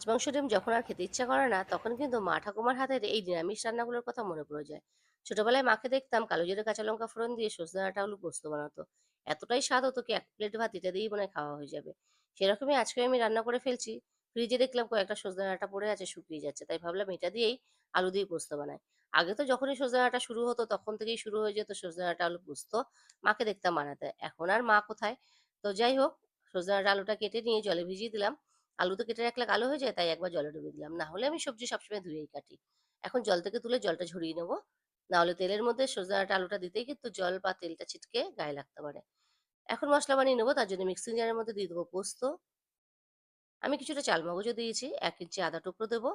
মাছ, মাংস, ডিম যখন আর খেতে ইচ্ছা করে না, তখন কিন্তু মা ঠাকুমার হাতের এই নিরামিষ রান্নাগুলোর কথা মনে পড়ে যায়। ছোটবেলায় মাকে দেখতাম কালো জিরে কাঁচা লঙ্কা ফোড়ন দিয়ে সজনে ডাঁটা আলু পোস্ত বানাতো। এতটাই স্বাদ হতো কি এক প্লেট ভাত এটা দিয়েই মনে হয় খাওয়া হয়ে যাবে। সেরকমই আজকে আমি রান্না করে ফেলছি। ফ্রিজে দেখলাম কয়েকটা সজনে ডাঁটা পড়ে আছে, শুকিয়ে যাচ্ছে। তাই ভাবলাম এটা দিয়েই আলু দিয়ে পোস্ত বানাই। আগে তো যখনই সজনে ডাঁটা শুরু হতো তখন থেকেই শুরু হয়ে যেত সজনে ডাঁটা আলু পোস্ত। মাকে দেখতাম বানাতে। এখন আর মা কোথায়? তো যাই হোক, সজনে ডাঁটা আলুটা কেটে নিয়ে জলে ভিজিয়ে দিলাম। আলু তো কেটে রাখলে কালো হয়ে যায়, তাই একবার জলে ডুবিয়ে দিলাম। না হলে আমি সবজি সবসময় ধুয়েই কাটি। এখন জল থেকে তুলে জলটা ঝরিয়ে নেব। না হলে তেলের মধ্যে সজনে ডাঁটা আলুটা দিতেই কিন্তু জল বা তেলটা ছিটকে গায়ে লাগতে পারে। এখন মসলা বানিয়ে নেব। তার জন্য মিক্সিং জারের মধ্যে দিয়ে দেবো পোস্ত। আমি কিছুটা চালমগজও দিয়েছি, ১ ইঞ্চি আদা টুকরো দেবো,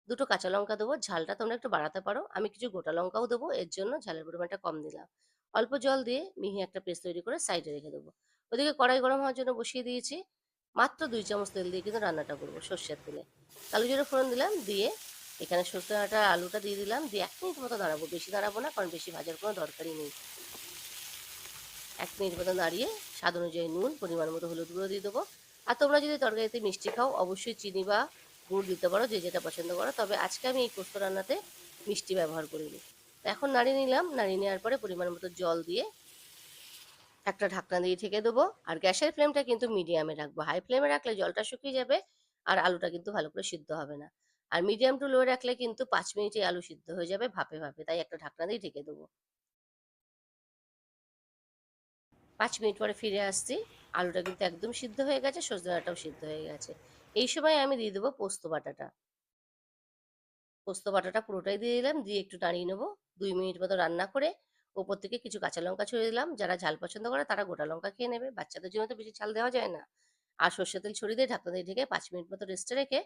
২ টো কাঁচা লঙ্কা দেবো। ঝালটা তোমরা একটু বাড়াতে পারো। আমি কিছু গোটা লঙ্কাও দেবো, এর জন্য ঝালের পরিমাণটা কম দিলাম। অল্প জল দিয়ে মিহি একটা পেস্ট তৈরি করে সাইডে রেখে দেবো। ওদিকে কড়াই গরম হওয়ার জন্য বসিয়ে দিয়েছি। মাত্র ২ চামচ তেল দিয়ে কিন্তু রান্নাটা করবো, সর্ষের তেলে। কালো জিরে ফোড়ন দিলাম, দিয়ে এখানে সজনে ডাঁটা আলুটা দিয়ে দিলাম, দিয়ে ১ মিনিট মতো নাড়াবো। বেশি নাড়াবো না, কারণ বেশি ভাজার কোনো দরকারই নেই। ১ মিনিট মতো নাড়িয়ে স্বাদ অনুযায়ী নুন, পরিমাণ মতো হলুদ গুঁড়ো দিয়ে দেবো। আর তোমরা যদি তরকারিতে মিষ্টি খাও, অবশ্যই চিনি বা গুড় দিতে পারো, যে যেটা পছন্দ করো। তবে আজকে আমি এই পোস্ত রান্নাতে মিষ্টি ব্যবহার করিনি। তো এখন নাড়িয়ে নিলাম। নাড়িয়ে নেওয়ার পরে পরিমাণ মতো জল দিয়ে একটা ঢাকনা দিয়ে ঢেকে দেবো। আর গ্যাসের ফ্লেমটা কিন্তু মিডিয়ামে রাখবো। হাই ফ্লেমে রাখলে জলটা শুকিয়ে যাবে আর আলুটা কিন্তু ভালো করে সিদ্ধ হবে না। আর মিডিয়াম টু লো রাখলে কিন্তু ৫ মিনিটেই আলু সিদ্ধ হয়ে যাবে ভাপে ভাপে। তাই একটা ঢাকনা দিয়ে ঢেকে দেবো। ৫ মিনিট পরে ফিরে আসছি। আলুটা কিন্তু একদম সিদ্ধ হয়ে গেছে, সজনে ডাঁটাও সিদ্ধ হয়ে গেছে। এই সময় আমি দিয়ে দেবো পোস্ত বাটাটা। পোস্ত বাটাটা পুরোটাই দিয়ে দিলাম, দিয়ে একটু নাড়িয়ে নেবো। ২ মিনিট মতো রান্না করে ওপর থেকে কিছু কাঁচা লঙ্কা ছড়িয়ে দিলাম। যারা ঝাল পছন্দ করে তারা গোটা লঙ্কা খেয়ে নেবে। বাচ্চাদের জন্য তো বেশি ঝাল দেওয়া যায় না। আর সর্ষের তেল ছড়িয়ে দিয়ে ঢাকনা দিয়ে ঢেকে ৫ মিনিট মতো রেস্টে রেখে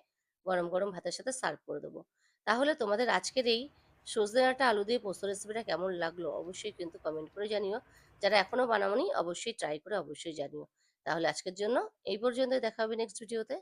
গরম গরম ভাতের সাথে সার্ভ করে দেবো। তাহলে তোমাদের আজকের এই সজনে ডাঁটা আলু দিয়ে পোস্ত রেসিপিটা কেমন লাগলো অবশ্যই কিন্তু কমেন্ট করে জানিও। যারা এখনো বানাওনি অবশ্যই ট্রাই করে অবশ্যই জানিও। তাহলে আজকের জন্য এই পর্যন্তই। দেখা হবে নেক্সট ভিডিওতে।